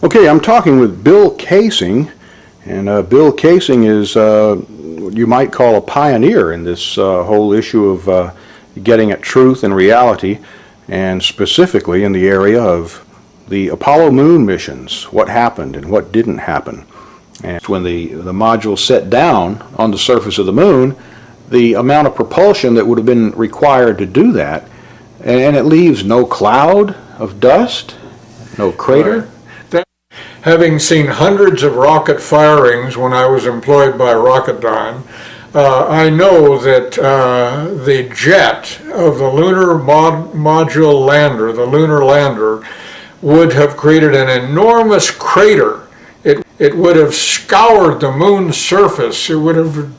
Okay, I'm talking with Bill Casing, and Bill Casing is what you might call a pioneer in this whole issue of getting at truth and reality, and specifically in the area of the Apollo moon missions, what happened and what didn't happen. And when the module set down on the surface of the moon, the amount of propulsion that would have been required to do that, and it leaves no cloud of dust, no crater. Right. Having seen hundreds of rocket firings when I was employed by Rocketdyne, I know that the jet of the lunar module lander, the lunar lander, would have created an enormous crater. It would have scoured the moon's surface. It would have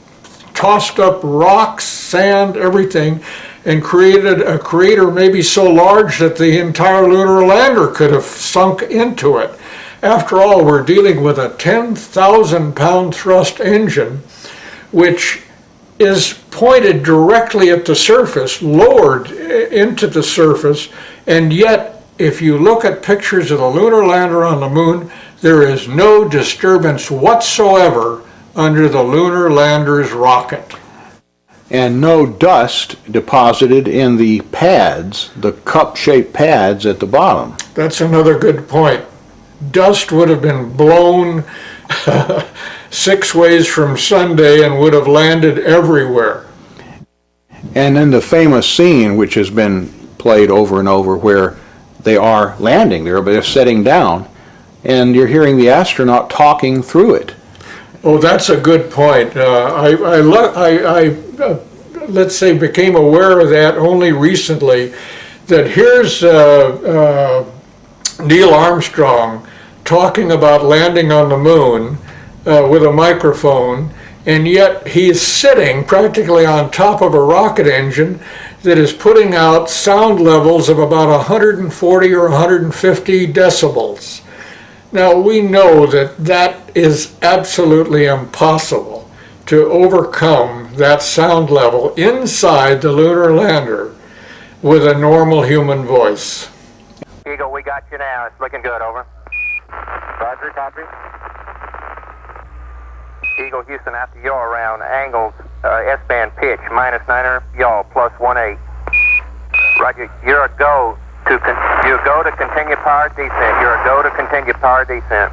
tossed up rocks, sand, everything, and created a crater maybe so large that the entire lunar lander could have sunk into it. After all, we're dealing with a 10,000-pound thrust engine, which is pointed directly at the surface, lowered into the surface, and yet if you look at pictures of the lunar lander on the moon, there is no disturbance whatsoever under the lunar lander's rocket. And no dust deposited in the pads, the cup-shaped pads at the bottom. That's another good point. Dust would have been blown 6 ways from Sunday and would have landed everywhere. And then the famous scene, which has been played over and over, where they are landing there, but they're setting down, and you're hearing the astronaut talking through it. Oh, that's a good point. Let's say, became aware of that only recently, that here's Neil Armstrong talking about landing on the moon with a microphone, and yet he's sitting practically on top of a rocket engine that is putting out sound levels of about 140 or 150 decibels. Now, we know that that is absolutely impossible to overcome that sound level inside the lunar lander with a normal human voice. Eagle, we got you now. It's looking good, over. Roger, copy. Eagle, Houston, after yaw around, angles, S-band pitch, -9er, yaw, +18. Roger, you're a go. You go to continue power descent. You're a go to continue power descent.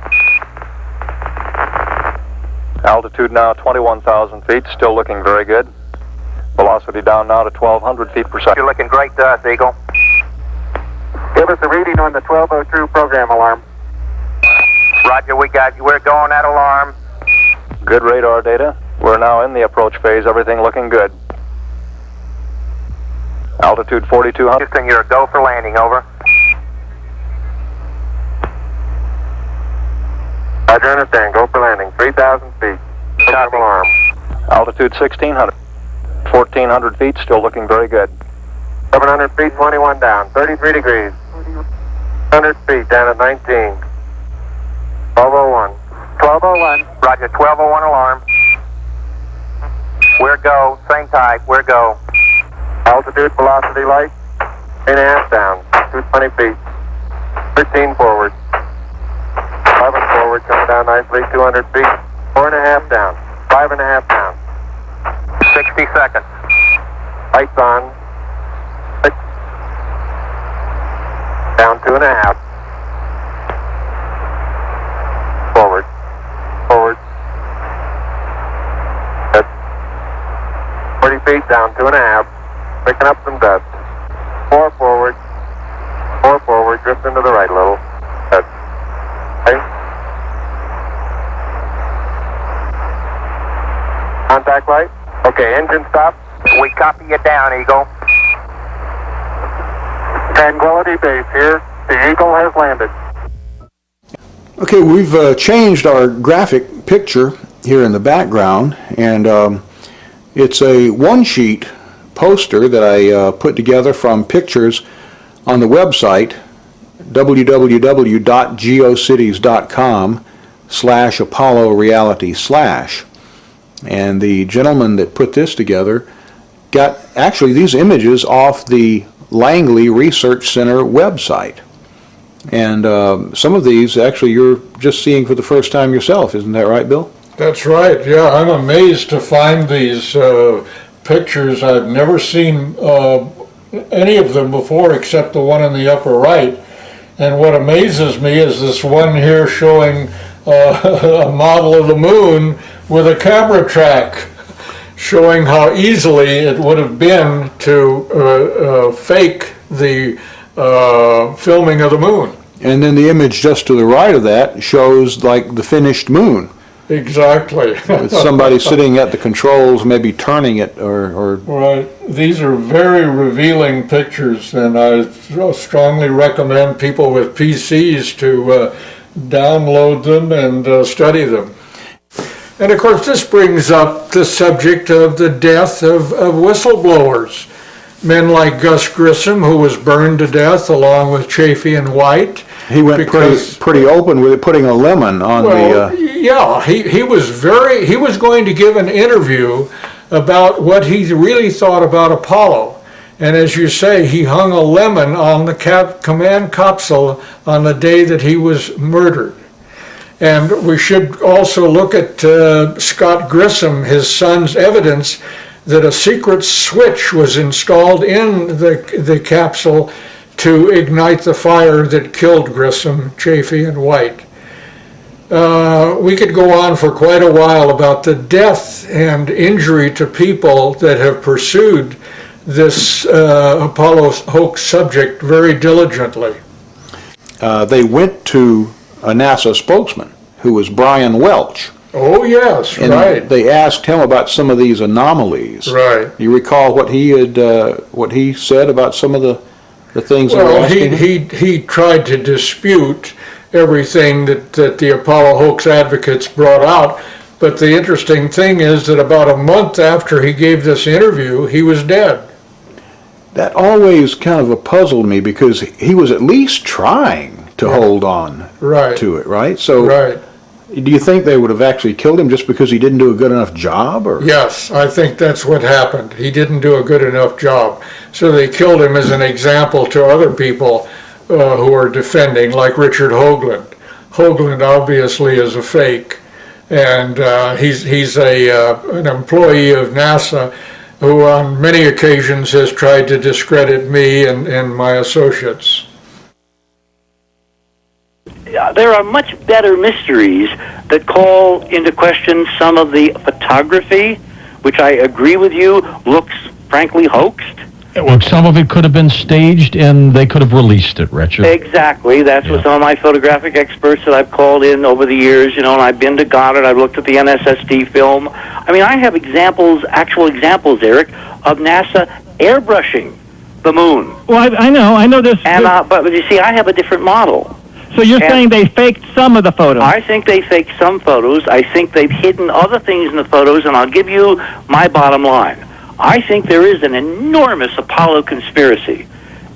Altitude now 21,000 feet, still looking very good. Velocity down now to 1,200 feet per second. You're looking great to us, Eagle. Give us a reading on the 1202 program alarm. Roger, we got you. We're going at alarm. Good radar data. We're now in the approach phase, everything looking good. Altitude 4,200. Houston, you're a go for landing, over. Roger, understand. Go for landing. 3,000 feet. Program alarm. Altitude 1,600. 1,400 feet, still looking very good. 700 feet, 21 down. 33 degrees. 100 feet, down at 19. 1201. 1201. Roger, 1201 alarm. We're go. Same type. We're go. Altitude, velocity light. 3.5 down. 220 feet. 13 forward. 11 forward, coming down nicely. 200 feet. 4.5 down. 5.5 down. 60 seconds. Lights on. 6. Down 2.5. Forward. Forward. Good. 40 feet, down 2.5. Picking up some dust. 4 forward. 4 forward. Drifting to the right a little. Good. Okay. Contact light. Okay, engine stop. We copy you down, Eagle. Tranquility Base here. The Eagle has landed. Okay, we've changed our graphic picture here in the background, and it's a one-sheet poster that I put together from pictures on the website www.geocities.com/Apollo Reality/. And the gentleman that put this together got actually these images off the Langley Research Center website. And some of these, actually, you're just seeing for the first time yourself. Isn't that right, Bill? That's right, yeah. I'm amazed to find these pictures. I've never seen any of them before except the one in the upper right. And what amazes me is this one here showing a model of the moon with a camera track, showing how easily it would have been to fake the filming of the moon. And then the image just to the right of that shows like the finished moon. Exactly. With somebody sitting at the controls, maybe turning it or... Right. These are very revealing pictures, and I strongly recommend people with PCs to download them and study them. And of course, this brings up the subject of the death of whistleblowers. Men like Gus Grissom, who was burned to death along with Chafee and White. He went pretty open with it, putting a lemon on yeah, he was going to give an interview about what he really thought about Apollo. And as you say, he hung a lemon on the command capsule on the day that he was murdered. And we should also look at Scott Grissom, his son's evidence that a secret switch was installed in the capsule to ignite the fire that killed Grissom, Chafee, and White. We could go on for quite a while about the death and injury to people that have pursued this Apollo hoax subject very diligently. They went to a NASA spokesman who was Brian Welch. Oh yes, and right. They asked him about some of these anomalies. Right. You recall what he said about some of the things they were asking him? He tried to dispute everything that the Apollo hoax advocates brought out, but the interesting thing is that about a month after he gave this interview, he was dead. That always kind of puzzled me because he was at least trying to hold on to it, right? So, do you think they would have actually killed him just because he didn't do a good enough job? Or? Yes, I think that's what happened. He didn't do a good enough job. So they killed him as an example to other people who are defending, like Richard Hoagland. Hoagland obviously is a fake, and he's an employee of NASA who on many occasions has tried to discredit me and my associates. There are much better mysteries that call into question some of the photography, which I agree with you looks frankly hoaxed. Well, some of it could have been staged and they could have released it, Richard. Exactly. That's what some of my photographic experts that I've called in over the years, and I've been to Goddard, I've looked at the NSSD film. I mean, I have actual examples, Eric, of NASA airbrushing the moon. Well, I know this. And, but you see, I have a different model. So you're saying they faked some of the photos? I think they faked some photos. I think they've hidden other things in the photos, and I'll give you my bottom line. I think there is an enormous Apollo conspiracy,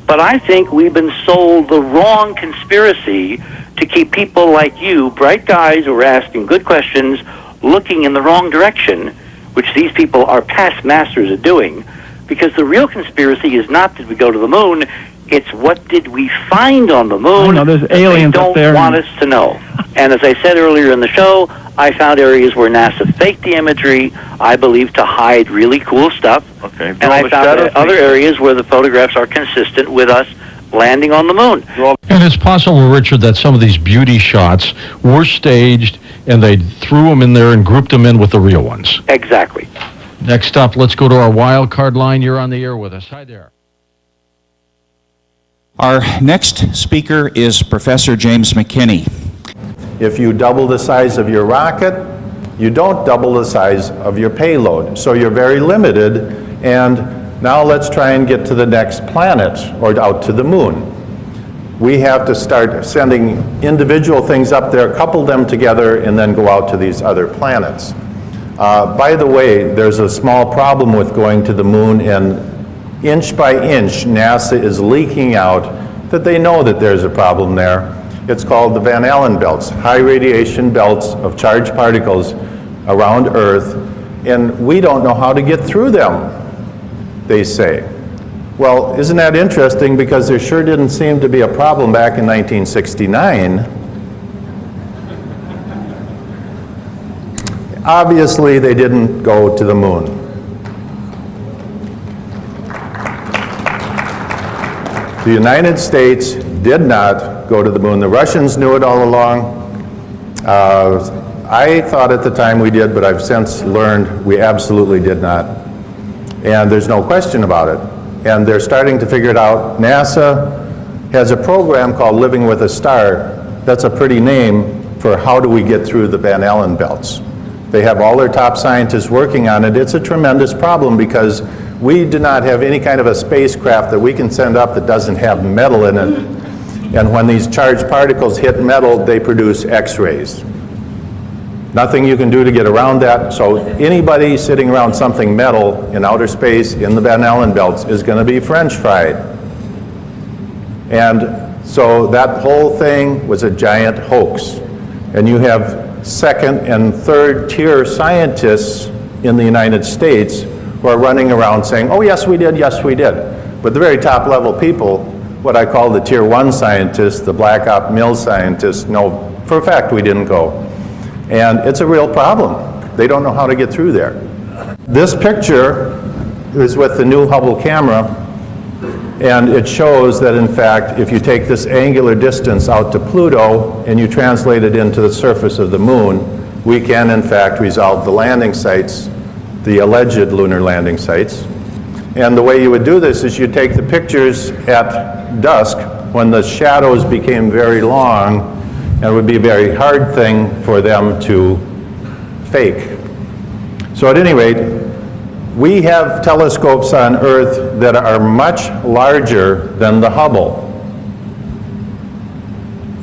but I think we've been sold the wrong conspiracy to keep people like you, bright guys who are asking good questions, looking in the wrong direction, which these people are past masters at doing, because the real conspiracy is not did we go to the moon, it's what did we find on the moon. I know, there's aliens they up there. don't want us to know. And as I said earlier in the show, I found areas where NASA faked the imagery, I believe, to hide really cool stuff. Okay. And I found other areas where the photographs are consistent with us landing on the moon. And it's possible, Richard, that some of these beauty shots were staged and they threw them in there and grouped them in with the real ones. Exactly. Next up, let's go to our wild card line. You're on the air with us. Hi there. Our next speaker is Professor James McKinney. If you double the size of your rocket, you don't double the size of your payload. So you're very limited, and now let's try and get to the next planet or out to the moon. We have to start sending individual things up there, couple them together, and then go out to these other planets. By the way, there's a small problem with going to the moon, and inch by inch, NASA is leaking out that they know that there's a problem there. It's called the Van Allen belts, high radiation belts of charged particles around Earth, and we don't know how to get through them, they say. Well, isn't that interesting, because there sure didn't seem to be a problem back in 1969. Obviously, they didn't go to the moon. The United States did not go to the moon. The Russians knew it all along. I thought at the time we did, but I've since learned we absolutely did not. And there's no question about it. And they're starting to figure it out. NASA has a program called Living with a Star. That's a pretty name for how do we get through the Van Allen belts. They have all their top scientists working on it. It's a tremendous problem because we do not have any kind of a spacecraft that we can send up that doesn't have metal in it. And when these charged particles hit metal, they produce X-rays. Nothing you can do to get around that. So anybody sitting around something metal in outer space in the Van Allen belts is going to be French fried. And so that whole thing was a giant hoax. And you have second and third tier scientists in the United States who are running around saying, oh yes we did, yes we did. But the very top level people, what I call the tier one scientists, the black op mill scientists, know for a fact we didn't go. And it's a real problem. They don't know how to get through there. This picture is with the new Hubble camera, and it shows that in fact if you take this angular distance out to Pluto and you translate it into the surface of the moon, we can in fact resolve the landing sites, the alleged lunar landing sites. And the way you would do this is you take the pictures at dusk when the shadows became very long, and it would be a very hard thing for them to fake. So at any rate, we have telescopes on Earth that are much larger than the Hubble.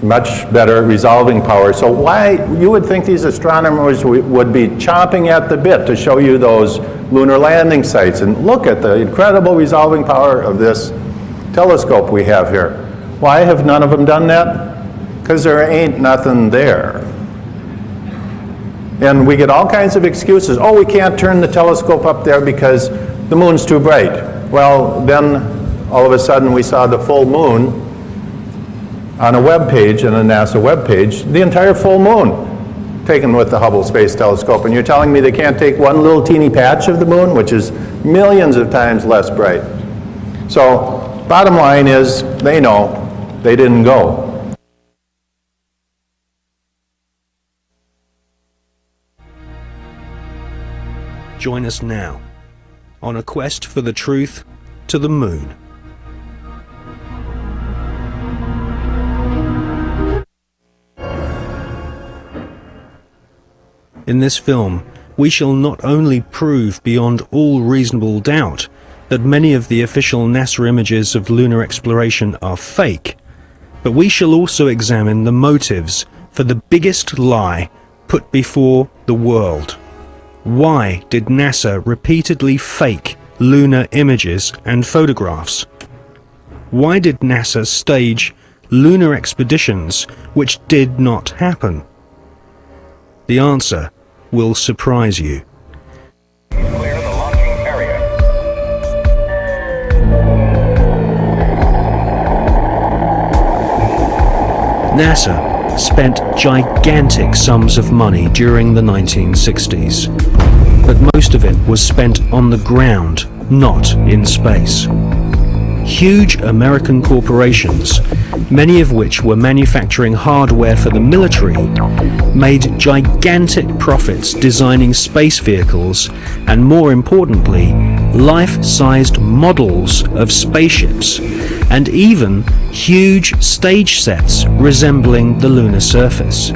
Much better resolving power. So why, you would think these astronomers would be chomping at the bit to show you those lunar landing sites. And look at the incredible resolving power of this telescope we have here. Why have none of them done that? Because there ain't nothing there. And we get all kinds of excuses. Oh, we can't turn the telescope up there because the moon's too bright. Well, then all of a sudden we saw the full moon on a web page, on a NASA web page, the entire full moon taken with the Hubble Space Telescope. And you're telling me they can't take one little teeny patch of the moon, which is millions of times less bright. So bottom line is, they know they didn't go. Join us now on a quest for the truth to the moon. In this film, we shall not only prove beyond all reasonable doubt that many of the official NASA images of lunar exploration are fake, but we shall also examine the motives for the biggest lie put before the world. Why did NASA repeatedly fake lunar images and photographs? Why did NASA stage lunar expeditions which did not happen? The answer will surprise you. Clear the launching area. NASA spent gigantic sums of money during the 1960s, but most of it was spent on the ground, not in space. Huge American corporations, many of which were manufacturing hardware for the military, made gigantic profits designing space vehicles and, more importantly, life-sized models of spaceships, and even huge stage sets resembling the lunar surface.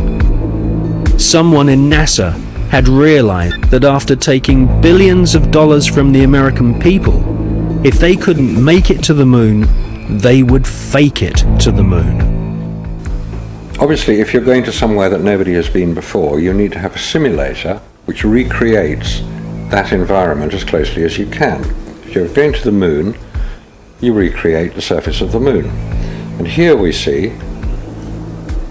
Someone in NASA had realized that after taking billions of dollars from the American people, if they couldn't make it to the moon, they would fake it to the moon. Obviously, if you're going to somewhere that nobody has been before, you need to have a simulator which recreates that environment as closely as you can. If you're going to the moon, you recreate the surface of the moon. And here we see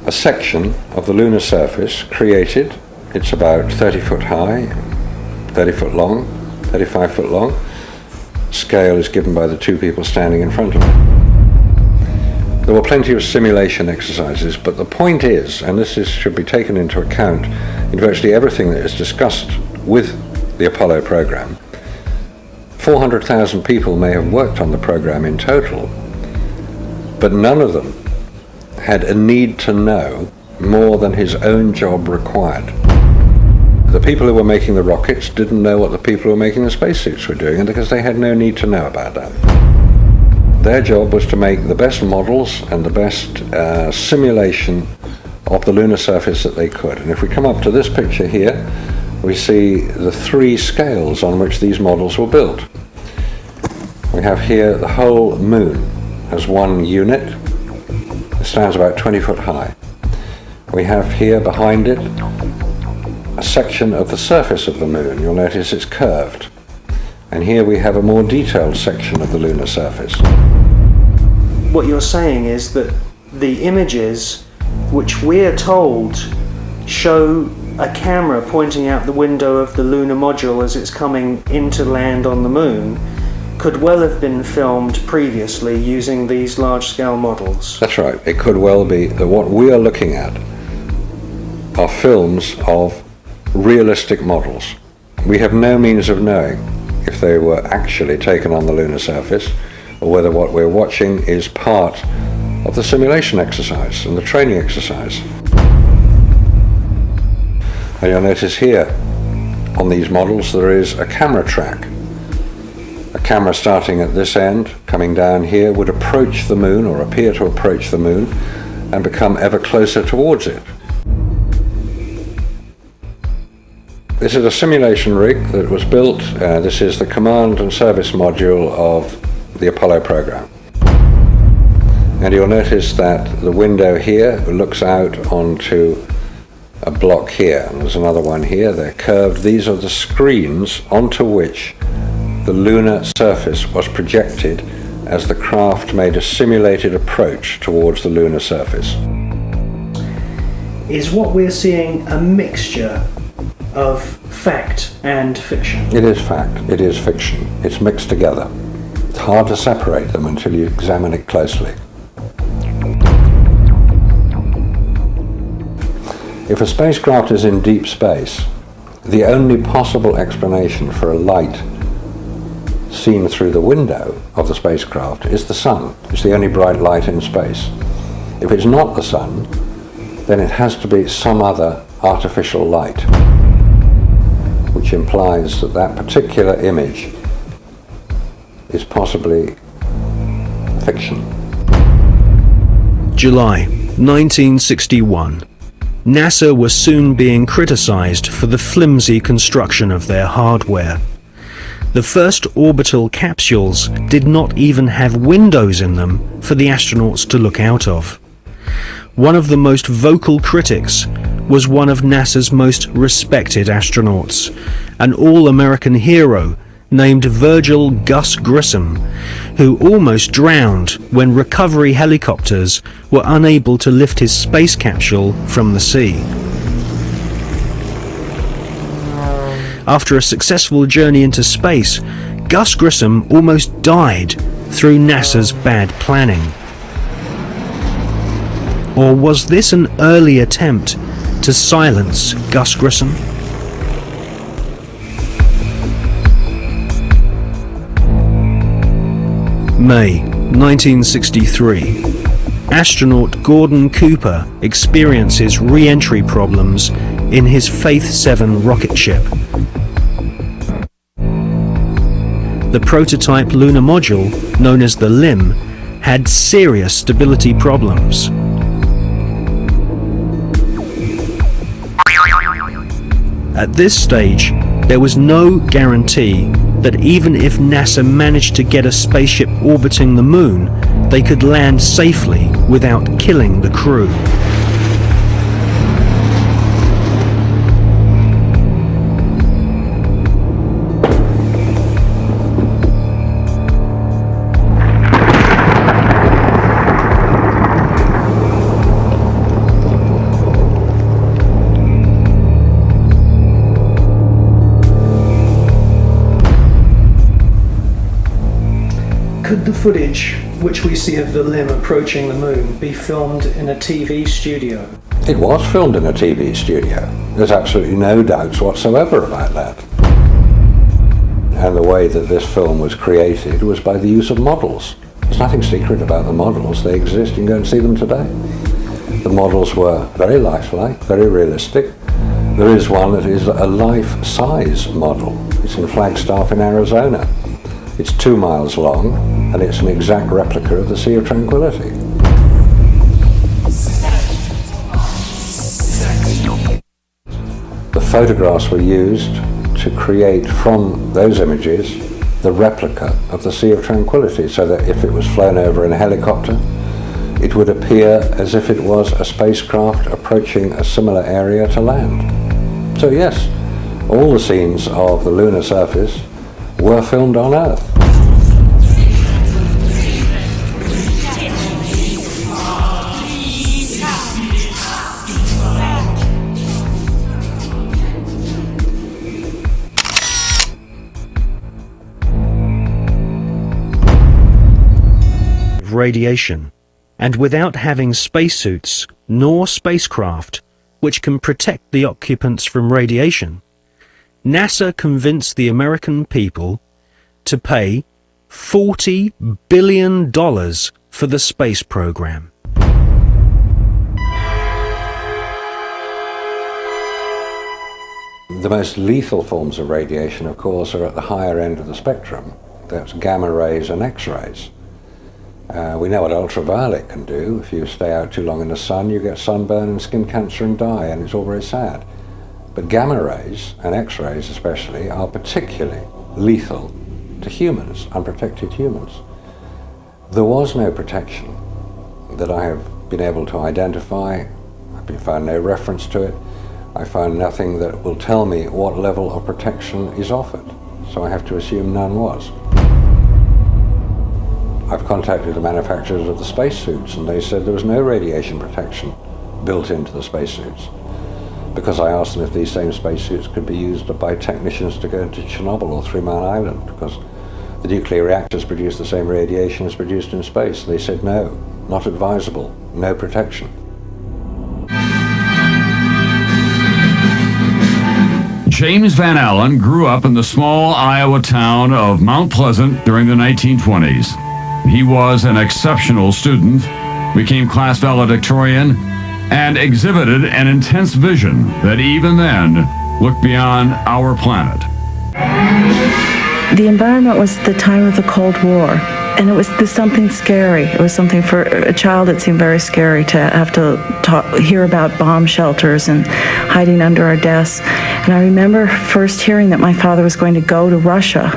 a section of the lunar surface created. It's about 30 foot high, 30 foot long, 35 foot long. scale is given by the two people standing in front of it. There were plenty of simulation exercises, but the point is, and this should be taken into account in virtually everything that is discussed with the Apollo program, 400,000 people may have worked on the program in total, but none of them had a need to know more than his own job required. The people who were making the rockets didn't know what the people who were making the spacesuits were doing, and because they had no need to know about that. Their job was to make the best models and the best simulation of the lunar surface that they could. And if we come up to this picture here, we see the three scales on which these models were built. We have here the whole moon as one unit. It stands about 20 foot high. We have here behind it a section of the surface of the moon. You'll notice it's curved. And here we have a more detailed section of the lunar surface. What you're saying is that the images which we're told show a camera pointing out the window of the lunar module as it's coming into land on the moon could well have been filmed previously using these large-scale models. That's right. It could well be that what we are looking at are films of realistic models. We have no means of knowing if they were actually taken on the lunar surface or whether what we're watching is part of the simulation exercise and the training exercise. And you'll notice here on these models there is a camera track. A camera starting at this end, coming down here, would approach the moon or appear to approach the moon and become ever closer towards it. This is a simulation rig that was built. This is the command and service module of the Apollo program. And you'll notice that the window here looks out onto a block here. And there's another one here. They're curved. These are the screens onto which the lunar surface was projected as the craft made a simulated approach towards the lunar surface. Is what we're seeing a mixture of fact and fiction? It is fact, it is fiction. It's mixed together. It's hard to separate them until you examine it closely. If a spacecraft is in deep space, the only possible explanation for a light seen through the window of the spacecraft is the sun. It's the only bright light in space. If it's not the sun, then it has to be some other artificial light, which implies that that particular image is possibly fiction. July 1961. NASA was soon being criticized for the flimsy construction of their hardware. The first orbital capsules did not even have windows in them for the astronauts to look out of. One of the most vocal critics was one of NASA's most respected astronauts, an all-American hero named Virgil Gus Grissom, who almost drowned when recovery helicopters were unable to lift his space capsule from the sea. After a successful journey into space, Gus Grissom almost died through NASA's bad planning. Or was this an early attempt to silence Gus Grissom? May 1963. Astronaut Gordon Cooper experiences re-entry problems in his Faith 7 rocket ship. The prototype lunar module, known as the LIM, had serious stability problems. At this stage, there was no guarantee that even if NASA managed to get a spaceship orbiting the moon, they could land safely without killing the crew. Could the footage which we see of the limb approaching the moon be filmed in a TV studio? It was filmed in a TV studio. There's absolutely no doubts whatsoever about that. And the way that this film was created was by the use of models. There's nothing secret about the models. They exist. You can go and see them today. The models were very lifelike, very realistic. There is one that is a life-size model. It's in Flagstaff in Arizona. It's 2 miles long, and it's an exact replica of the Sea of Tranquility. The photographs were used to create from those images the replica of the Sea of Tranquility, so that if it was flown over in a helicopter, it would appear as if it was a spacecraft approaching a similar area to land. So yes, all the scenes of the lunar surface were filmed on Earth. Radiation, and without having spacesuits nor spacecraft which can protect the occupants from radiation, NASA convinced the American people to pay $40 billion for the space program. The most lethal forms of radiation, of course, are at the higher end of the spectrum. That's gamma rays and X-rays. We know what ultraviolet can do. If you stay out too long in the sun, you get sunburn and skin cancer and die, and it's all very sad. But gamma rays, and X-rays especially, are particularly lethal to humans, unprotected humans. There was no protection that I have been able to identify. I've found no reference to it. I found nothing that will tell me what level of protection is offered, so I have to assume none was. I've contacted the manufacturers of the spacesuits, and they said there was no radiation protection built into the spacesuits, because I asked them if these same spacesuits could be used by technicians to go into Chernobyl or 3 Mile Island, because the nuclear reactors produce the same radiation as produced in space. They said no, not advisable, no protection. James Van Allen grew up in the small Iowa town of Mount Pleasant during the 1920s. He was an exceptional student, became class valedictorian, and exhibited an intense vision that even then looked beyond our planet. The environment was the time of the Cold War, and it was something scary. It was something for a child, it seemed very scary to have to hear about bomb shelters and hiding under our desks. And I remember first hearing that my father was going to go to Russia,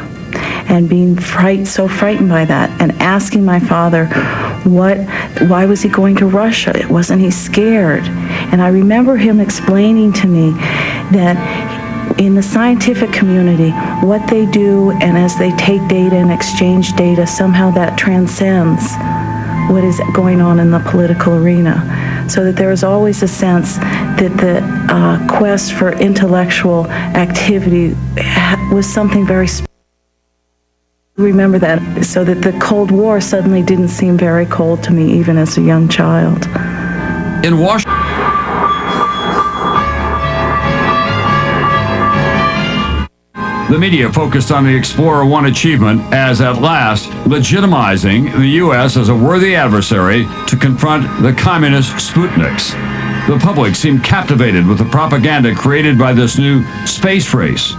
and being so frightened by that, and asking my father, why was he going to Russia? Wasn't he scared? And I remember him explaining to me that in the scientific community, what they do, and as they take data and exchange data, somehow that transcends what is going on in the political arena. So that there is always a sense that the quest for intellectual activity was something very special. Remember that, so that the Cold War suddenly didn't seem very cold to me, even as a young child. In Washington, the media focused on the Explorer 1 achievement as at last legitimizing the U.S. as a worthy adversary to confront the communist Sputniks. The public seemed captivated with the propaganda created by this new space race.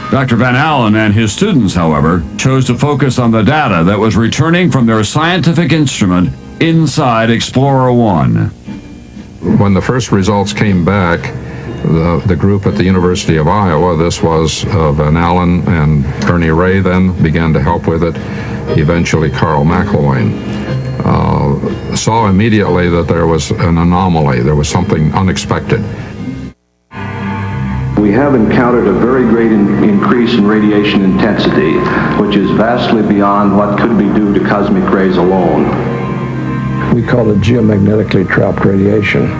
Dr. Van Allen and his students, however, chose to focus on the data that was returning from their scientific instrument inside Explorer 1. When the first results came back, the group at the University of Iowa, this was Van Allen and Ernie Ray, then began to help with it, eventually Carl McElwain, saw immediately that there was an anomaly, there was something unexpected. We have encountered a very great increase in radiation intensity, which is vastly beyond what could be due to cosmic rays alone. We call it geomagnetically trapped radiation.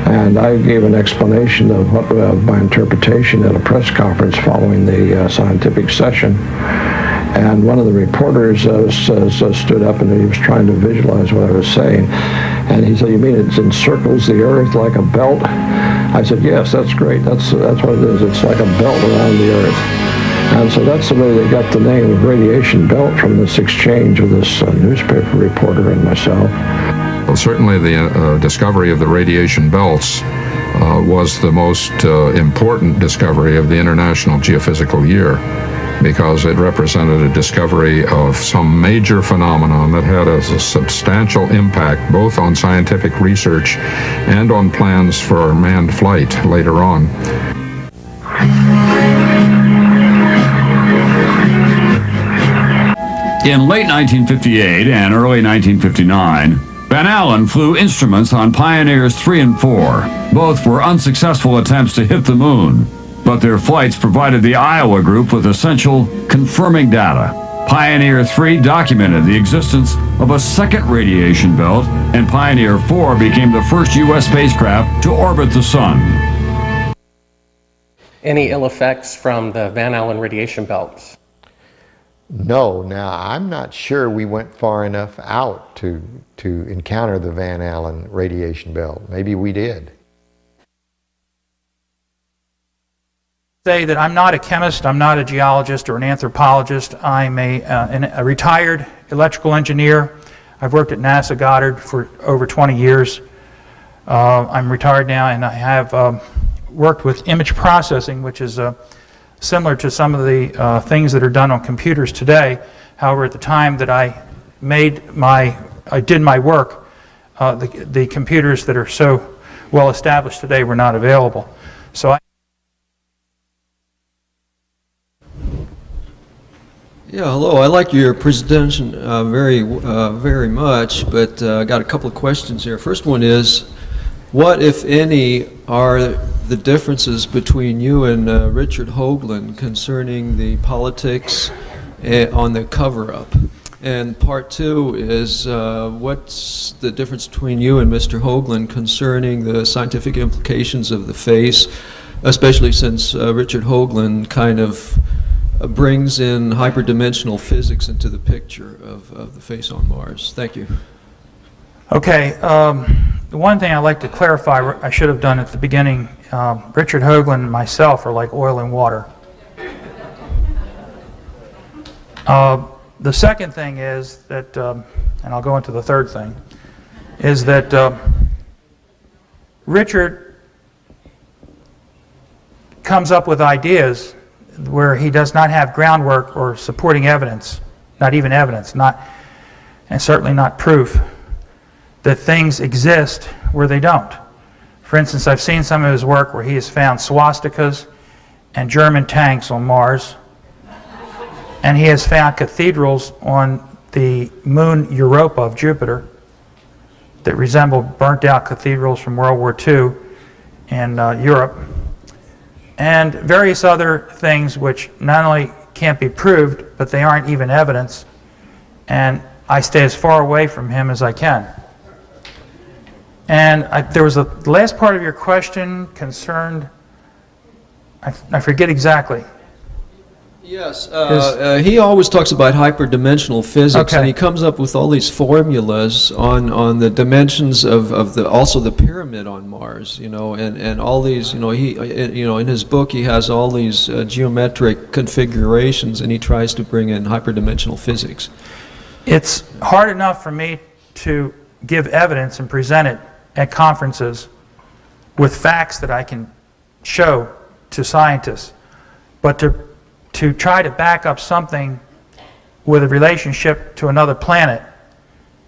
And I gave an explanation of my interpretation at a press conference following the scientific session. And one of the reporters stood up and he was trying to visualize what I was saying. And he said, "You mean it encircles the Earth like a belt?" I said, "Yes, that's great. That's what it is. It's like a belt around the Earth." And so that's the way they got the name of radiation belt, from this exchange of this newspaper reporter and myself. Well, certainly the discovery of the radiation belts was the most important discovery of the International Geophysical Year, because it represented a discovery of some major phenomenon that had a substantial impact both on scientific research and on plans for manned flight later on. In late 1958 and early 1959, Van Allen flew instruments on Pioneers 3 and 4. Both were unsuccessful attempts to hit the moon, but their flights provided the Iowa group with essential confirming data. Pioneer 3 documented the existence of a second radiation belt, and Pioneer 4 became the first U.S. spacecraft to orbit the sun. Any ill effects from the Van Allen radiation belts? No. Now, I'm not sure we went far enough out to encounter the Van Allen radiation belt. Maybe we did. Say that I'm not a chemist, I'm not a geologist or an anthropologist. I'm a retired electrical engineer. I've worked at NASA Goddard for over 20 years. I'm retired now, and I have worked with image processing, which is similar to some of the things that are done on computers today. However, at the time that I did my work, the computers that are so well established today were not available. So Yeah, hello. I like your presentation very much, but I got a couple of questions here. First one is, what, if any, are the differences between you and Richard Hoagland concerning the politics on the cover-up? And part two is, what's the difference between you and Mr. Hoagland concerning the scientific implications of the face, especially since Richard Hoagland kind of brings in hyperdimensional physics into the picture of the face on Mars? Thank you. Okay, the one thing I'd like to clarify, I should have done at the beginning, Richard Hoagland and myself are like oil and water. The second thing is that, and I'll go into the third thing, is that Richard comes up with ideas where he does not have groundwork or supporting evidence, not even evidence, and certainly not proof that things exist where they don't. For instance, I've seen some of his work where he has found swastikas and German tanks on Mars, and he has found cathedrals on the moon Europa of Jupiter that resemble burnt-out cathedrals from World War II in Europe, and various other things which not only can't be proved, but they aren't even evidence, and I stay as far away from him as I can. And there was the last part of your question concerned, I forget exactly. Yes, he always talks about hyperdimensional physics, Okay. and he comes up with all these formulas on the dimensions of also the pyramid on Mars, and all these, in his book he has all these geometric configurations, and he tries to bring in hyperdimensional physics. It's hard enough for me to give evidence and present it at conferences with facts that I can show to scientists, but to try to back up something with a relationship to another planet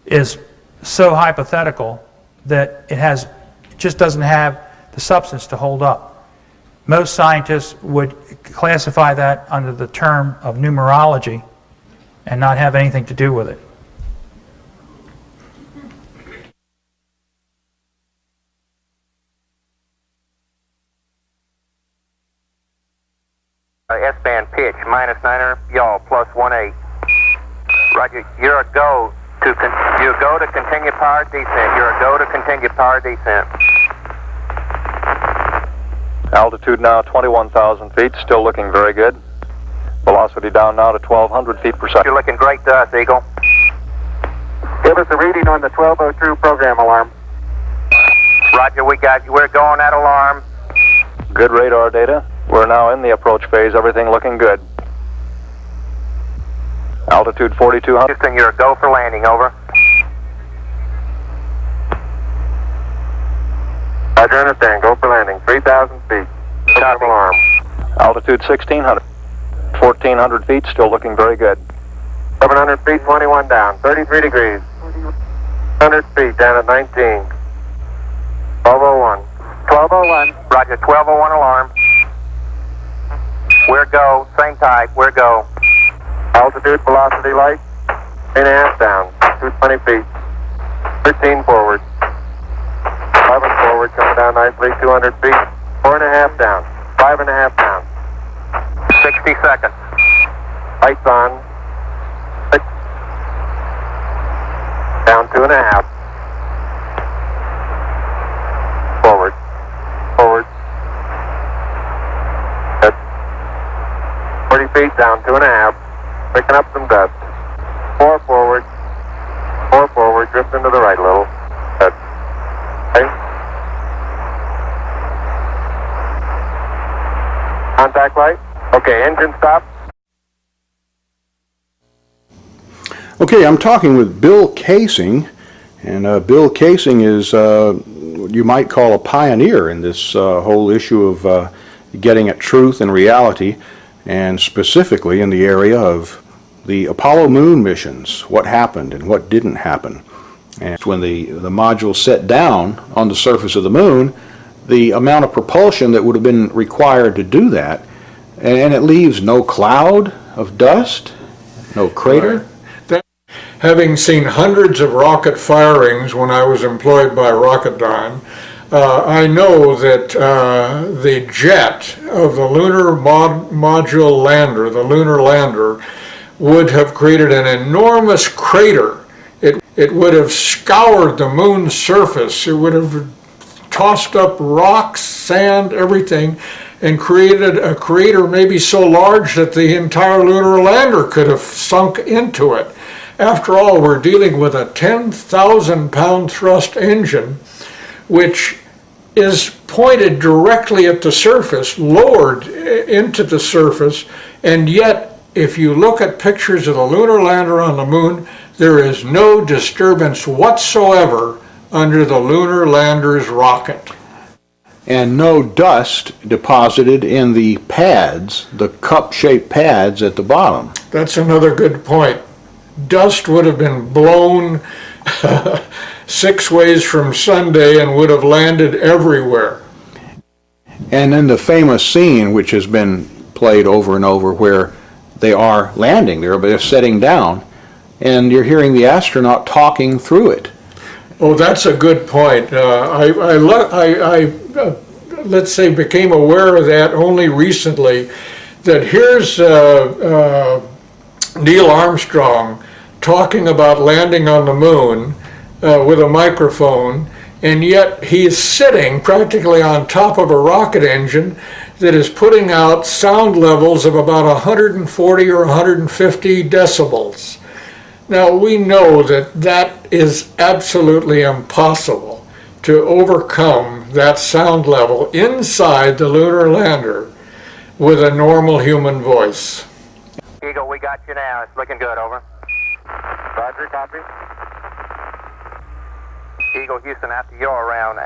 is so hypothetical that it just doesn't have the substance to hold up. Most scientists would classify that under the term of numerology and not have anything to do with it. S-band pitch, -9er, yaw, +18. Roger, you're a go to continue power descent. You're a go to continue power descent. Altitude now 21,000 feet, still looking very good. Velocity down now to 1,200 feet per second. You're looking great to us, Eagle. Give us a reading on the 1202 program alarm. Roger, we got you. We're going at alarm. Good radar data. We're now in the approach phase. Everything looking good. Altitude 4,200. Houston, you're a go for landing, over. Roger, understand. Go for landing. 3,000 feet. Program alarm. Altitude 1,600. 1,400 feet, still looking very good. 700 feet, 21 down. 33 degrees. 100 feet, down at 19. 1201. 1201. Roger, 1201 alarm. We're go. Same type. We're go. Altitude, velocity, light. 3.5 down. 220 feet. 13 forward. 11 forward, coming down nicely. 200 feet. 4.5 down. 5.5 down. 60 seconds. Lights on. Down 2.5. Forward. Forward. Good. 40 feet, down 2.5. Picking up some dust. 4 forward. 4 forward. Drifting to the right a little. Good. Okay. Contact light. Okay, engine stop. Okay, I'm talking with Bill Casing, and Bill Casing is what you might call a pioneer in this whole issue of getting at truth and reality, and specifically in the area of the Apollo moon missions, what happened and what didn't happen. And when the module set down on the surface of the moon, the amount of propulsion that would have been required to do that, and it leaves no cloud of dust, no crater. Having seen hundreds of rocket firings when I was employed by Rocketdyne, I know that the jet of the lunar module lander, the lunar lander, would have created an enormous crater. It would have scoured the moon's surface. It would have tossed up rocks, sand, everything, and created a crater maybe so large that the entire lunar lander could have sunk into it. After all, we're dealing with a 10,000-pound thrust engine, which is pointed directly at the surface, lowered into the surface, and yet, if you look at pictures of the lunar lander on the moon, there is no disturbance whatsoever under the lunar lander's rocket. And no dust deposited in the pads, the cup-shaped pads at the bottom. That's another good point. Dust would have been blown 6 ways from Sunday and would have landed everywhere. And then the famous scene, which has been played over and over, where they are landing there, but they're setting down, and you're hearing the astronaut talking through it. Oh, that's a good point. I let's say, became aware of that only recently, that here's Neil Armstrong talking about landing on the moon with a microphone, and yet he's sitting practically on top of a rocket engine that is putting out sound levels of about 140 or 150 decibels. Now, we know that that is absolutely impossible to overcome that sound level inside the lunar lander with a normal human voice. Eagle, we got you now. It's looking good, over. Roger, copy. Eagle, Houston, after you're around